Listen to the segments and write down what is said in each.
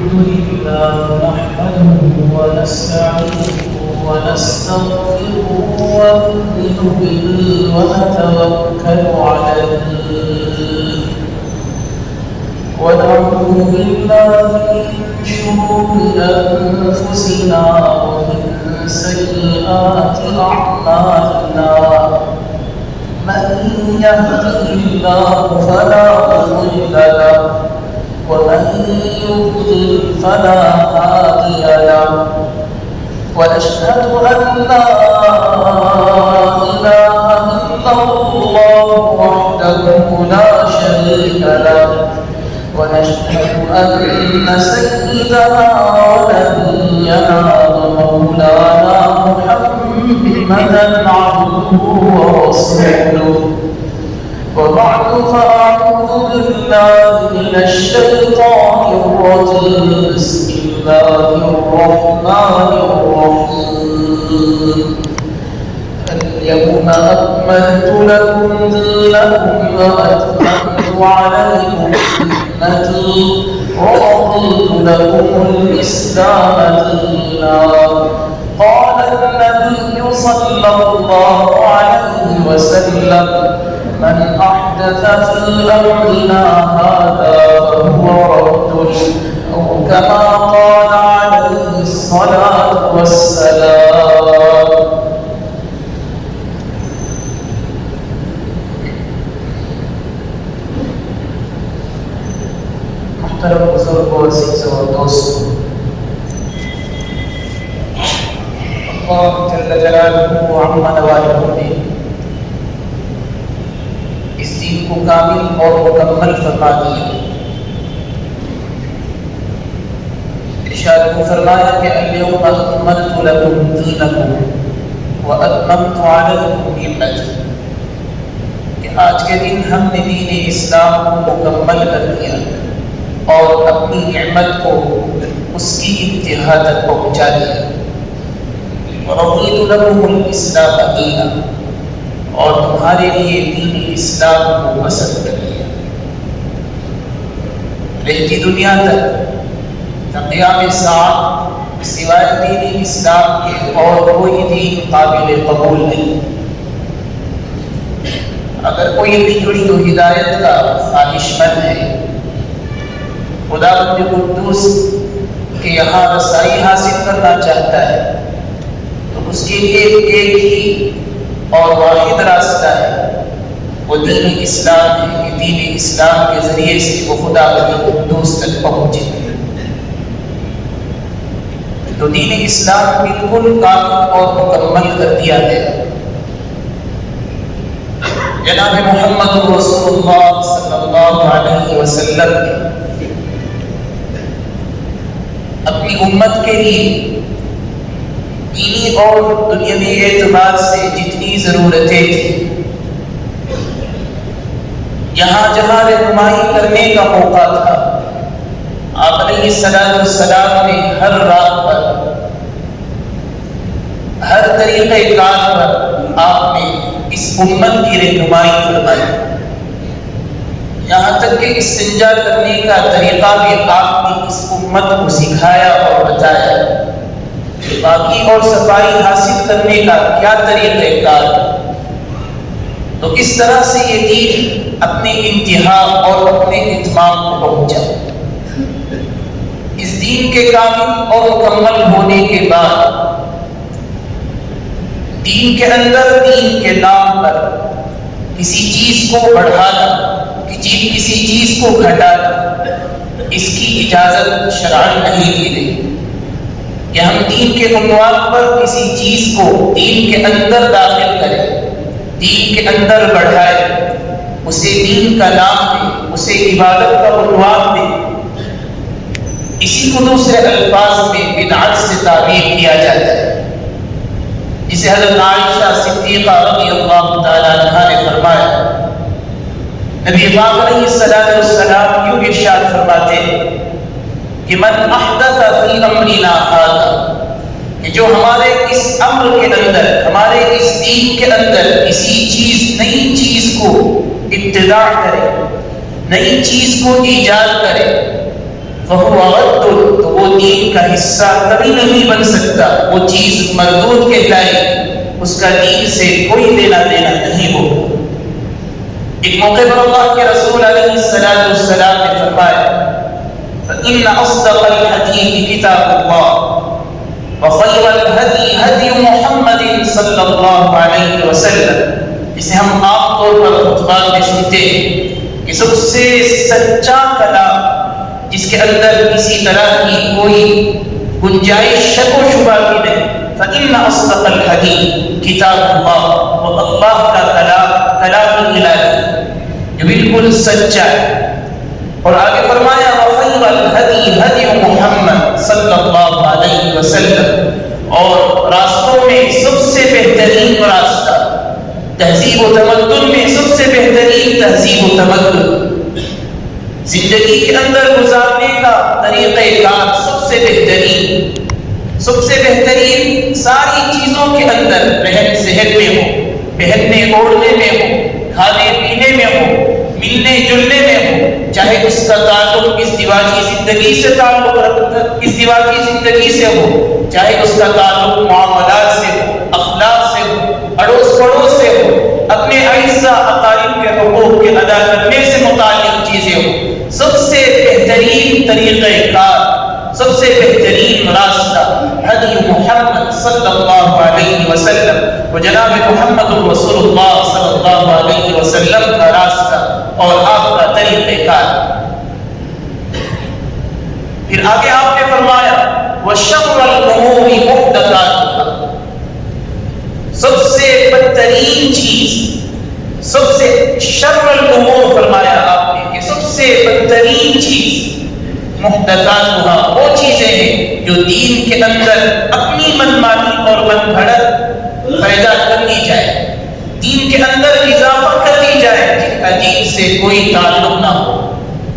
لله نحمده ونستعينه ونستغفره ونؤمن به ونتوكل عليه ونعوذ بالله من شرور أنفسنا ومن سيئات أعمالنا من يهده الله فلا مضل له ومن يضلل فلا هادي له ونشهد أن لا إله إلا الله وحده لا شريك له ونشهد أن سيدنا ونبينا ومولانا محمدا عبده ورسوله وبعد فأعوذ بالله من الشيطان الرجيم بسم الله الرحمن الرحيم اليوم أكملت لكم دينكم وأتممت عليكم نعمتي ورضيت لكم الإسلام دينا قال النبي صلى الله عليه وسلم من أحدث في أمرنا هذا فهو رد أو كما قال عليه الصلاة والسلام. محترم بزرگوں عزیزوں اور دوستوں، اللہ جل جلالہ وعم نوالہ نے اس دین کو کامل اور مکمل فرما دیا۔ ارشاد کو فرمایا کہ اليوم اکملت لکم دینکم واتممت علیکم نعمتی، کہ آج کے دن ہم نے دین اسلام کو مکمل کر دیا اور اپنی نعمت کو اس کی انتہا تک پہنچا دیا۔ وَرَضِيتُ لَكُمُ الْإِسْلَامَ دِينًا، اور تمہارے لیے دین اسلام کو پسند کر دیا۔ رہتی دنیا تک تا قیام ساعت سوائے دین اسلام کے اور کوئی دین قابل قبول نہیں۔ اگر کوئی ہجری و ہدایت کا خواہش مند ہے، خدا بند قدوس کے یہاں رسائی حاصل کرنا چاہتا ہے، تو اس کے لیے ایک ہی اور واحد راستہ ہے، وہ دین اسلام ہے کہ دین اسلام کے ذریعے سے وہ خدا بند قدوس تک پہنچے۔ تو دین اسلام بالکل کامل اور مکمل کر دیا گیا۔ جناب محمد رسول اللہ صلی اللہ علیہ وسلم نے اپنی امت کے لیے دینی اور دنیاوی اعتبار سے جتنی ضرورتیں تھیں، جہاں جہاں رہنمائی کرنے کا موقع تھا، آپ علیہ السلام نے ہر رات پر، ہر طریقہ کار پر آپ نے اس امت کی رہنمائی فرمائی۔ یہاں تک کہ استنجا کرنے کا طریقہ بھی آپ نے اس امت کو سکھایا اور بتایا۔ پاکی اور صفائی حاصل کرنے کا کیا طریقہ کار، تو اس طرح سے یہ دین اپنے انتہا اور اپنے اتمام کو پہنچا۔ اس دین کے کامل اور مکمل ہونے کے بعد دین کے اندر دین کے نام پر کسی چیز کو بڑھانا، کسی چیز کو گھٹانا، اس کی اجازت شرعاً نہیں دی گئی کہ ہم دین کے عنوان پر کسی چیز کو دین کے اندر داخل کریں، دین کے اندر بڑھائیں، اسے دین کا نام دیں، اسے عبادت کا عنوان دیں۔ اسی کو دوسرے الفاظ میں بدعت سے تعبیر کیا جاتا ہے، جسے حضرت عائشہ صدیقہ رضی اللہ تعالیٰ عنہا نے فرمایا۔ نبی پاک علیہ السلام یوں ارشاد فرماتے ہیں کہ من احدث فی امرنا ھذا، کہ جو ہمارے اس امر کے اندر، ہمارے اس دین کے اندر کسی چیز، نئی چیز کو ابتداء کرے، نئی چیز کو ایجاد کرے، فہو رد، تو وہ دین کا حصہ کبھی نہیں بن سکتا، وہ چیز مردود کہلائے، اس کا دین سے کوئی لینا دینا نہیں ہو۔ ایک موقع پر اللہ کے رسول علیہ السلام نے فرمایا فَإِنَّ أَصْدَقَ الْحَدِيثِ كِتَابُ اللَّهِ وَخَيْرَ الْهَدِيِ هَدْيُ مُحَمَّدٍ صلی اللہ علیہ وسلم، جسے ہم عام طور پر خطبات میں سنتے ہیں کہ سب سے سچا کلام جس کے اندر کسی طرح کی کوئی گنجائش شک و شبہ کی نہیں، فَإِنَّ أَصْدَقَ الْحَدِيثِ كِتَابُ اللَّهِ، وہ اللہ کا کلام الہی جو بالکل سچا ہے۔ اور آگے فرمایا وَخَيْرَ الْهَدِيِ هَدْيُ مُحَمَّدٍ صلی اللہ علیہ وسلم، اور راستوں میں سب سے بہترین راستہ، تہذیب و تمدن میں سب سے بہترین تہذیب و تمدن، زندگی کے اندر گزارنے کا طریقہ کار سب سے بہترین ساری چیزوں کے اندر، رہن سہن میں ہو، پہننے اوڑھنے میں ہو، کھانے پینے میں ہو، ملنے جلنے میں ہو، چاہے اس کا تعلق ازدواجی زندگی سے ہو، چاہے اس کا تعلق معاملات سے ہو، اخلاق سے ہو، اڑوس پڑوس سے ہو، اپنے اعزاء اقارب کے حقوق کے ادا کرنے سے متعلق چیزیں ہو، سب سے بہترین طریقہ کار، سب سے بہترین راستہ حدی محمد صلی اللہ علیہ وسلم، و جناب محمد رسول اللہ صلی اللہ علیہ وسلم کا راستہ اور آپ کا طریقہ کار۔ پھر آگے آپ نے فرمایا وَشَرَّ الْأُمُورِ مُحْدَثَاتُهَا، سب سے بدترین چیز، سب سے شر الامور فرمایا آپ نے کہ سب سے بدترین چیز محدثاتها، وہ چیزیں ہیں جو دین کے اندر اپنی منمانی اور من گھڑت پیدا کر دی جائے، دین کے اندر اضافہ کر دی جائے، جن کا دین سے کوئی تعلق نہ ہو۔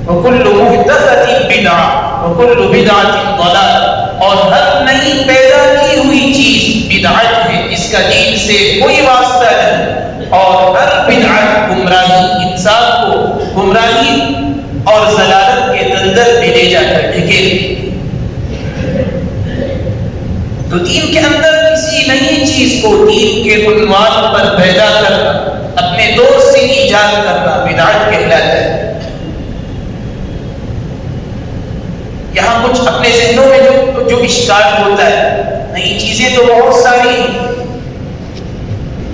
وَكُلُّ مُحْدَثَةٍ بِدْعَةٍ وَكُلُّ بِدْعَةٍ ضَلَالَةٍ، اور ہر نئی پیدا کی ہوئی چیز بدعت ہے، جس کا دین سے کوئی واسطہ نہیں، اور ہر بدعت گمراہی، انسان کو گمراہی اور ضلالت کے دلدل میں لے جا کر ڈھکیلتی۔ تو دین کے اندر کسی نئی چیز کو دین کے عنوان پر پیدا کرنا، اپنے دور سے ایجاد کرنا بدعت کہلاتا ہے۔ یہاں کچھ اپنے ذہنوں میں جو اشکال ہوتا ہے، نئی چیزیں تو بہت ساری ہیں،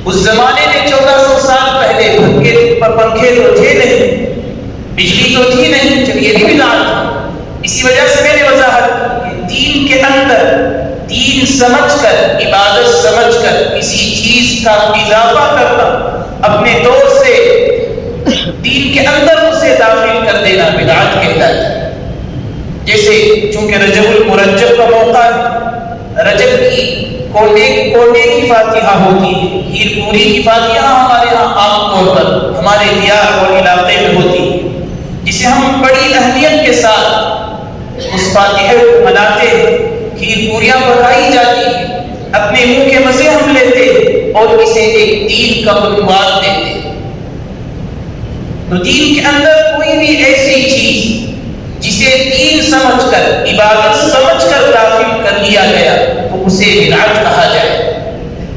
اس زمانے میں 1400 سال پہلے پنکھے تو تھے نہیں، بجلی تو تھی نہیں، جب یہ بھی بدعت تھی۔ اسی وجہ سے میں نے وضاحت کی کہ دین کے اندر دین سمجھ کر، عبادت سمجھ کر کسی چیز کا اضافہ کرنا، اپنے دور سے دین کے اندر اسے داخل کر دینا بدعت کہلاتا ہے۔ جیسے چونکہ رجب المرجب کا موقع ہے، رجب کی کونے کی فاتحہ ہوتی ہے، کھیر پوری کی فاتحہ ہمارے ہاں عام طور پر ہمارے دیار اور علاقے میں ہوتی ہے، جسے ہم بڑی اہمیت کے ساتھ اس فاتحہ کو مناتے ہیں، کھیر پوریاں پکائی جاتی ہیں، اپنے منہ کے مزے ہم لیتے ہیں اور اسے ایک دین کا عنوان دیتے ہیں۔ تو دین کے اندر کوئی بھی ایسی چیز جسے دین سمجھ کر، عبادت سمجھ کر داخل کر لیا گیا تو اسے بدعت کہا جائے۔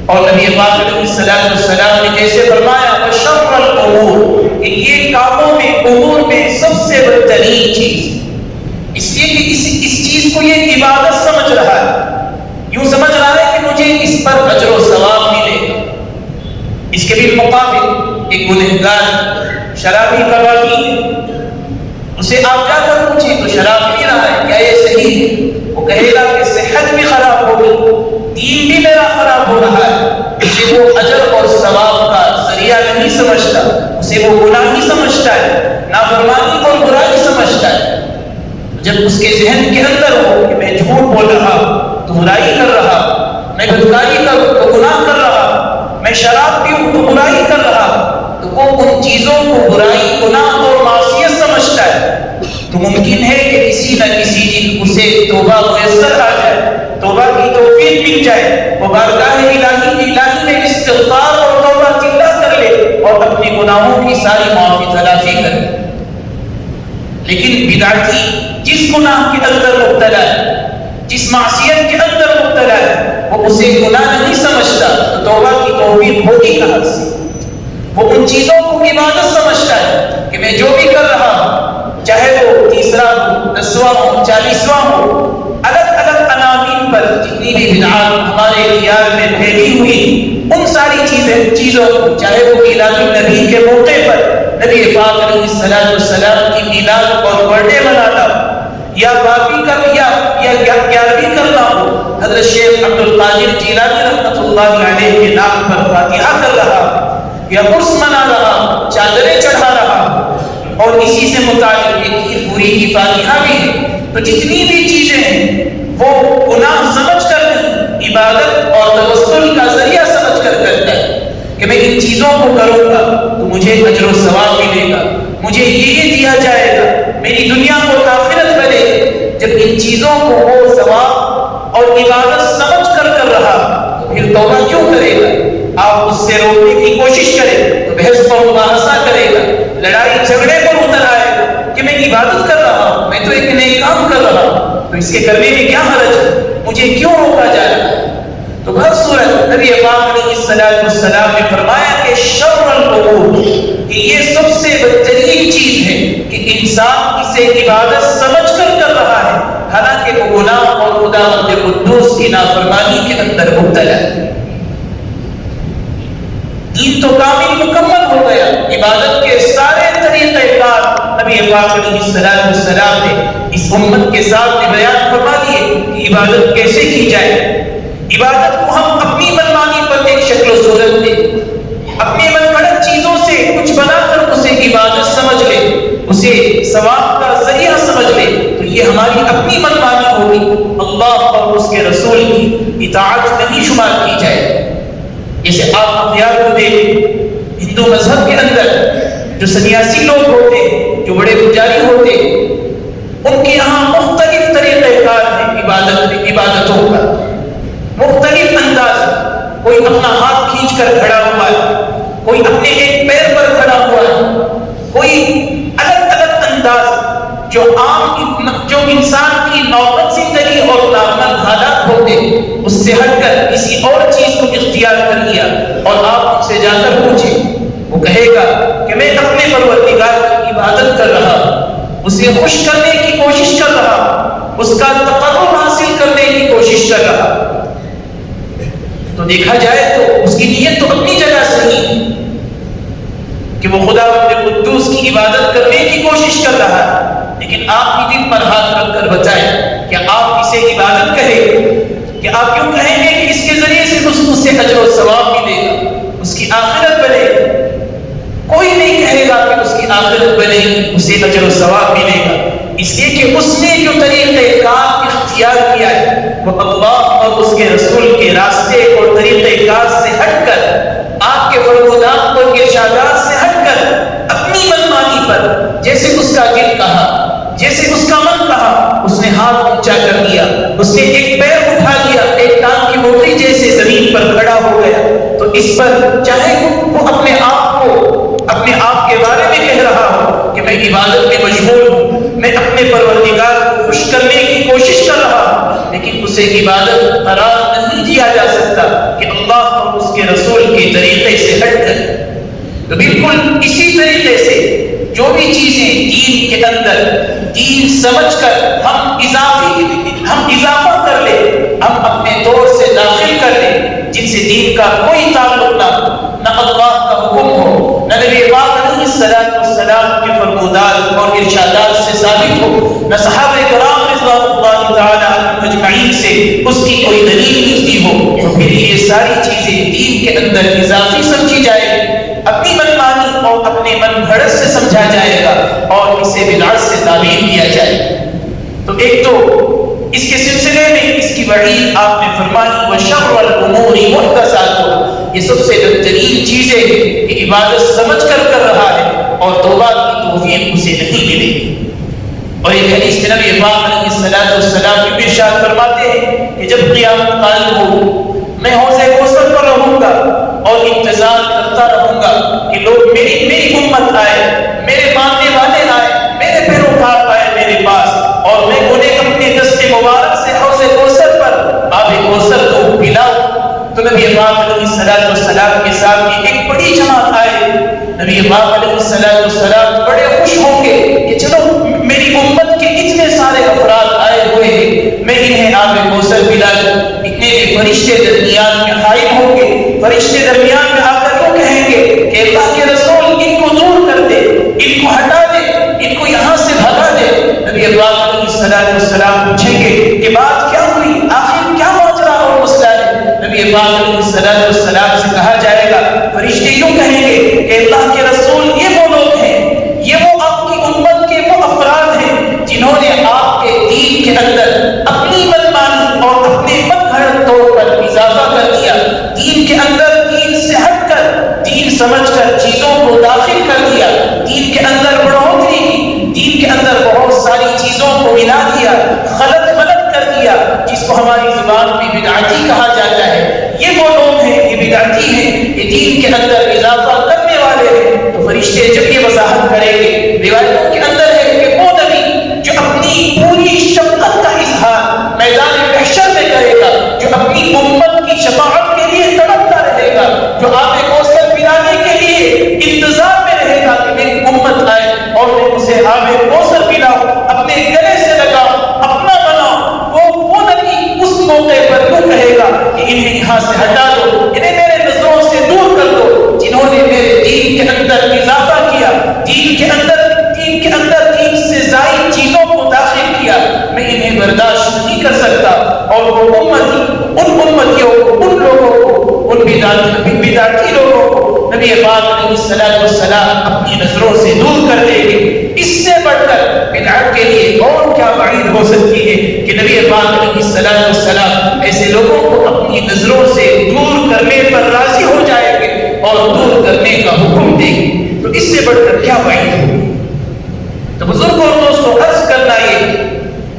اور نبی پاک علیہ السلام نے جیسے فرمایا وَشَرَّ الْأُمُورِ، کہ یہ کاموں میں، امور میں سب سے بدترین چیز، اس لیے کہ اس چیز کو یہ عبادت سمجھ رہا ہے، یوں سمجھ رہا ہے کہ مجھے اس پر اجر و ثواب ملے گا۔ اس کے بالمقابل ایک گنہگار شرابی کا باقی ہے، اسے آپ جا کر پوچھیں تو شراب پی رہا ہے، کیا یہ صحیح ہے؟ وہ کہے گا کہ صحت بھی خراب ہوگی، دین بھی میرا خراب ہو رہا ہے۔ اسے وہ اجر اور ثواب کا ذریعہ نہیں سمجھتا، اسے وہ گناہی سمجھتا ہے، نافرمانی اور برائی سمجھتا ہے۔ جب اس کے ذہن کے اندر ہو کہ میں جھوٹ بول رہا تو برائی کر رہا، میں بدکاری کروں تو گناہ کر رہا، میں شراب پیوں تو برائی کر رہا، تو وہ ان چیزوں کو برائی، گناہ اور معصیت سمجھتا ہے۔ تو ممکن ہے کہ کسی نہ کسی دن اسے توبہ میسر آ جائے، توبہ کی توفیق مل جائے، وہ بارگاہ الہی میں استغفار اور توبہ چلا کر لے اور اپنے گناہوں کی ساری معافی تلافی کرے۔ لیکن بدعتی جس گناہ کے اندر مبتلا ہے، جس معصیت کے اندر مبتلا ہے، وہ اسے گناہ نہیں سمجھتا تو توبہ کی توفیق ہوگی کہاں سے؟ وہ ان چیزوں کو عبادت سمجھتا ہے کہ میں جو بھی کر رہا ہوں، چاہے وہ 30واں ہو، 10واں ہو، 40واں ہو، الگ الگ عناوین پر جتنی بھی بدعات ہمارے خیال میں پھیلی ہوئی، ان ساری چیزوں کو، چاہے وہ میلاد النبی کے موقع پر نبی پاک علیہ السلام کی میلاد اور برڈے منانا، یا باقی کر یا 11ویں کرنا ہو، حضرت شیخ عبد القادر جیلانی رحمۃ اللہ علیہ کے نام پر فاتحہ کر رہا، یا عرس منا رہا، چادریں چڑھا رہا، اور اسی سے متعلق ایک پوری کی فاتحہ بھی ہے، تو جتنی بھی چیزیں ہیں وہ گناہ سمجھ کر نہیں، عبادت اور توسل کا ذریعہ سمجھ کر کرتا ہے کہ میں ان چیزوں کو کروں گا تو مجھے اجر و ثواب ملے گا، مجھے یہ دیا جائے گا، میری دنیا کو آخرت بنے گی۔ جب ان چیزوں کو وہ ثواب اور عبادت سمجھ کر کر رہا تو پھر توبہ کیوں کرے گا؟ آپ اس سے روکنے کی کوشش کریں تو بحث پر مباحثہ کرے گا، لڑائی جھگڑے پر اتر آئے گا کہ میں عبادت کر رہا ہوں، میں تو ایک نیک کام کر رہا ہوں، تو اس کے کرنے میں کیا حرج ہے، مجھے کیوں روکا جا رہا ہے؟ تو بہت صورت نبی پاک علیہ السلام نے فرمایا کہ شر الامور، کہ یہ سب سے بدترین چیز ہے کہ انسان اسے عبادت سمجھ کر کر رہا ہے، حالانکہ وہ گناہ اور خداوند قدوس کی نافرمانی کے اندر مبتلا ہے۔ دین تو کامل مکمل ہو گیا، عبادت کے سارے طریقہ کار نبی پاک علیہ السلام نے اس امت کے ساتھ بیان فرما دیے کہ عبادت کیسے کی جائے۔ عبادت کو ہم اپنی منمانی پر ایک شکل و صورت دیں، اپنی من گھڑت چیزوں سے کچھ بنا کر اسے عبادت سمجھ لے، اسے ثواب کا ذریعہ سمجھ لے، تو یہ ہماری اپنی منمانی ہوگی، اللہ اور اس کے رسول کی اطاعت نہیں شمار کی جائے۔ جیسے آپ اختیار کو دیکھیں، ہندو مذہب کے اندر جو سنیاسی لوگ ہوتے ہیں، جو بڑے پجاری ہوتے ہیں، ان کے یہاں مختلف طریقہ کار ہیں عبادتوں کا، مختلف انداز، کوئی اپنا ہاتھ کھینچ کر کھڑا ہوا ہے، کوئی اپنے ایک پیر پر کھڑا ہوا ہے، کوئی الگ الگ انداز جو انسان کی نارمل زندگی اور نارمل حالات ہوتے اس سے ہٹ کر کسی اور چیز کو اختیار کر لیا، اور آپ ان سے جا کر پوچھیں، وہ کہے گا کہ میں اپنے پروردگار کی عبادت کر رہا ہوں، اسے خوش کرنے کی کوشش کر رہا ہوں، اس کا تقرب حاصل کرنے کی کوشش کر رہا ہوں۔ تو دیکھا جائے تو اس کی نیت تو اپنی جگہ صحیح ہے کہ وہ خدا قدوس کی عبادت کرنے کی کوشش کر رہا ہے، لیکن آپ کی دل پر ہاتھ رکھ کر بتائیں کہ آپ اسے عبادت کہیں کہ آپ کیوں کہیں گے کہ اس کے ذریعے سے اس سے اجر و ثواب ملے گا، اس کی آخرت بنے گی؟ کوئی نہیں کہے گا کہ اس کی آخرت بنے گی، اسے اجر و ثواب ملے گا، اس لیے کہ اس نے جو طریقہ کار اختیار کیا ہے وہ اللہ اور اس کے رسول کے راستے اور طریقہ کار سے ہٹ کر، آپ کے فرمودات اور ارشادات سے ہٹ کر، اپنی منمانی پر جیسے اس کا دل کہا، جیسے اس کا من کہا، اس نے ہاتھ اونچا کر دیا، اس نے ایک پیر اٹھا لیا، ایک ٹانگ کی موٹی جیسے زمین پر کھڑا ہو گیا، تو اس پر چاہے وہ اپنے آپ کے بارے میں کہہ رہا ہو کہ میں عبادت میں مشغول ہوں، میں اپنے پروردگار کو خوش کرنے کی کوشش کر رہا ہوں، لیکن اسے عبادت قرار نہیں دیا جا سکتا کہ اللہ اور اس کے رسول کے طریقے سے ہٹ کر۔ تو بالکل اسی طریقے سے جو بھی چیزیں دین کے اندر دین سمجھ کر ہم اضافہ کر لیں، ہم اپنے طور سے داخل کر لیں، جن سے دین کا کوئی تعلق نہ اللہ کا حکم ہو، نہ نبی پاک علیہ السلام کے فرمودات اور ارشادات سے ثابت ہو، نہ صحابہ کرام رضوان اللہ تعالی عنہم اجمعین سے اس کی کوئی دلیل ملتی ہو، تو پھر یہ ساری چیزیں دین کے اندر اضافی سمجھی جائے گی، اپنی منمانی اور اپنے من گھڑت سے سمجھا جائے گا، اور اسے بدعت سے تعبیر کیا جائے گا۔ تو ایک تو اس کے سلسلے میں اس کی وعید آپ نے فرمائی وَشَرَّ الْأُمُورِ مُحْدَثَاتُهَا، یہ سب سے بہترین چیزیں کہ عبادت سمجھ کر رہا ہے اور توبہ کی توفیق اسے نہیں ملے گی۔ اور ایک حدیث میں نبی پاک علیہ السلام کی ارشاد فرماتے ہیں کہ جب قیامت قائم ہو، میں حوض کوثر پر رہوں گا اور انتظار کرتا رہوں گا کہ لوگ میری امت آئے، میرے ماننے والے آئے، میرے پیروکار آئے میرے پاس، اور کوثر پر آب کوثر کو پلاؤ۔ تو نبی پاک علیہ السلام کے سامنے ایک بڑی جماعت آئے، نبی پاک علیہ السلام بڑے خوش ہوں گے کہ چلو میری امت کے اتنے سارے افراد آئے ہوئے ہیں، میں انہیں آب کوثر پلا دوں۔ اتنے میں فرشتے درمیان میں حائل ہوں گے، فرشتے درمیان میں آ کر وہ کہیں گے کہ اللہ کے رسول ان کو دور کر دے، ان کو ہٹا دے، ان کو یہاں سے بھگا دے۔ نبی پاک علیہ السلام پوچھیں گے کہ بات کیا ہوئی، آخر کیا ماجرا اور مسئلہ ہے؟ نبی پاک علیہ السلام سے کہا جائے گا، فرشتے یوں کہیں گے کہ اللہ کے رسول یہ وہ لوگ ہیں، یہ وہ آپ کی امت کے وہ افراد ہیں جنہوں نے آپ کے دین کے اندر اپنی منمانی اور اپنے من گھڑت طور پر اضافہ کر دیا، دین کے اندر دین سے ہٹ کر، دین سمجھ کر چیزوں کو داخل کر دیا، دین کے اندر بڑھوتری کی، دین کے اندر بہت ساری چیزوں کو ملا دیا، غلط ملت کر دیا، جس کو ہماری زبان میں بدعتی کہا جاتا ہے۔ یہ وہ لوگ ہیں، یہ بدعتی ہیں، یہ دین کے اندر اضافہ کرنے والے ہیں۔ تو فرشتے جب یہ وضاحت کریں گے، روایتوں کے اندر ہے کہ وہ نبی جو اپنی پوری شفقت کا اظہار میدان محشر میں کرے گا، جو اپنی امت کی شفاعت کے لیے تڑپتا رہے گا، جو آب کوثر پلانے کے لیے انتظار میں رہے گا کہ میری امت آئے اور میں اسے آب کوثر پلاؤں، اپنے گلے سے لگاؤں، اپنا بناؤں، وہ نبی اس موقع پر یوں کہے گا کہ انہیں یہاں سے ہٹا دو، انہیں میرے نظروں سے دور کر دو، جنہوں نے میرے دین کے اندر اضافہ کیا، دین کے اندر دین سے زائد چیزوں کو داخل کیا، میں انہیں برداشت نہیں کر سکتا۔ اور وہ امتی، ان امتیوں کو، ان لوگوں کو، ان بدعتی لوگوں کو نبی پاک علیہ السلام اپنی نظروں سے دور کر دیں گے۔ اس سے بڑھ کر بدعت کے لیے اور کیا بعید ہو سکتی ہے کہ نبی پاک علیہ السلام ایسے لوگوں کو اپنی نظروں سے دور کرنے پر راضی ہو جائیں گے اور دور کرنے کا حکم دیں گے۔ تو اس سے بڑھ کر کیا بعید ہوگی؟ تو بزرگوں اور دوستوں، عرض کرنا یہ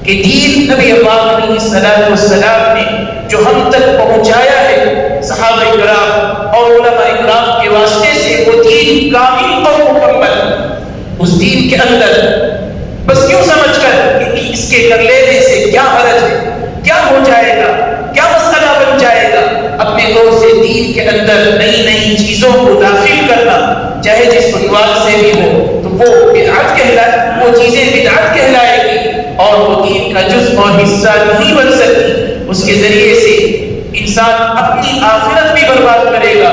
کہ دین نبی پاک علیہ السلام نے جو ہم تک پہنچایا ہے، صحابہ کرام اور علماء کرام کے واسطے سے، وہ دین کامل اور مکمل، اس دین کے اندر بس یوں سمجھ کر کہ اس کے کر لینے سے کیا حرج ہے، کیا ہو جائے گا، کیا مسئلہ بن جائے گا، اپنے طور سے دین کے اندر نئی نئی چیزوں کو داخل کرنا، چاہے جس عنوان سے بھی ہو، تو وہ بدعت کہلائے، وہ چیزیں بدعت کہلائے گی اور وہ دین کا جزء اور حصہ نہیں بن سکتی۔ اس کے ذریعے سے انسان اپنی آخرت بھی برباد کرے گا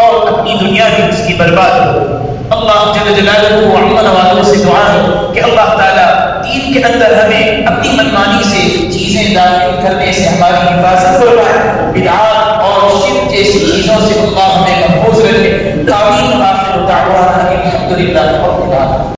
اور اپنی دنیا بھی اس کی برباد ہوگی۔ اللہ جل جلالہ و عمل والوں سے دعا ہے کہ اللہ تعالیٰ دین کے اندر ہمیں اپنی منمانی سے چیزیں داخل کرنے سے ہماری حفاظت فرمائے، بدعات اور شرک جیسی چیزوں سے اللہ ہمیں محفوظ رکھے۔ آمین۔ آخر دعوانا الحمدللہ رب العالمین۔